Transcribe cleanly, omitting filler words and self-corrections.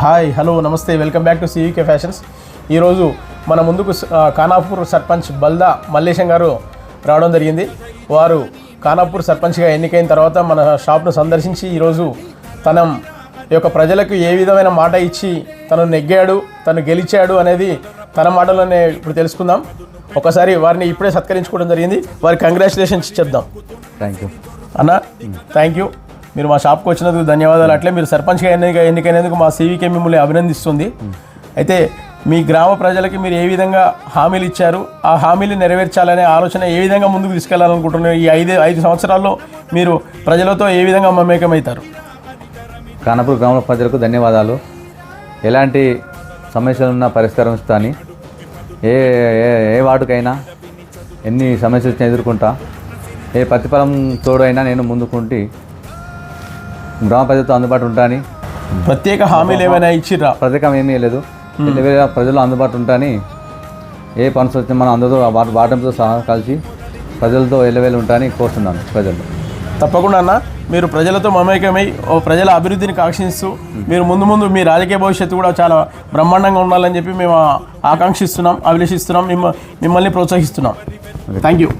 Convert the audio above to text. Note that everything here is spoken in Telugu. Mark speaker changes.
Speaker 1: హాయ్ హలో నమస్తే welcome back to CVK fashions. ఈరోజు మన ముందుకు ఖానాపూర్ సర్పంచ్ బల్దా మల్లేశం గారు రావడం జరిగింది. వారు ఖానాపూర్ సర్పంచ్గా ఎన్నికైన తర్వాత మన షాప్ను సందర్శించి ఈరోజు తన యొక్క ప్రజలకు ఏ విధమైన మాట ఇచ్చి తను నెగ్గాడు, తను గెలిచాడు అనేది తన మాటలోనే ఇప్పుడు తెలుసుకుందాం. ఒకసారి వారిని ఇప్పుడే సత్కరించుకోవడం జరిగింది. వారికి కంగ్రాచులేషన్స్ చెప్దాం.
Speaker 2: థ్యాంక్ యూ
Speaker 1: అన్న, థ్యాంక్ యూ. మీరు మా షాప్కి వచ్చినందుకు ధన్యవాదాలు. అట్లే మీరు సర్పంచ్గా ఎన్నికైనందుకు మా సివికే మిమ్మల్ని అభినందిస్తుంది. అయితే మీ గ్రామ ప్రజలకి మీరు ఏ విధంగా హామీలు ఇచ్చారు, ఆ హామీలు నెరవేర్చాలనే ఆలోచన ఏ విధంగా ముందుకు తీసుకెళ్లాలనుకుంటున్నారు? ఈ ఐదు సంవత్సరాల్లో మీరు ప్రజలతో ఏ విధంగా మమేకమవుతారు?
Speaker 2: ఖానాపూర్ గ్రామ ప్రజలకు ధన్యవాదాలు. ఎలాంటి సమస్యలున్నా పరిష్కరిస్తాను. ఏ ఏ వార్డుకైనా ఎన్ని సమస్యలు వచ్చినా ఎదుర్కొంటా. ఏ ప్రతిఫలం తోడైనా నేను ముందుకుంటే గ్రామ ప్రజలతో అందుబాటు ఉంటాని.
Speaker 1: ప్రత్యేక హామీలు ఏమైనా ఇచ్చిర్రా?
Speaker 2: ప్రత్యేకం ఏమీ లేదు. ప్రజలు అందుబాటు ఉంటాని. ఏ పనులు వచ్చినా మనం అందరితో వాటంతో సహా కలిసి ప్రజలతో ఎల్లవేలు ఉంటాని కోరుతున్నాను. ప్రజలు
Speaker 1: తప్పకుండా అన్న, మీరు ప్రజలతో మమేకమై ప్రజల అభివృద్ధిని కాంక్షిస్తూ మీరు ముందు మీ రాజకీయ భవిష్యత్తు కూడా చాలా బ్రహ్మాండంగా ఉండాలని చెప్పి మేము ఆకాంక్షిస్తున్నాం, అభిలషిస్తున్నాం, మిమ్మల్ని ప్రోత్సహిస్తున్నాం. Thank you.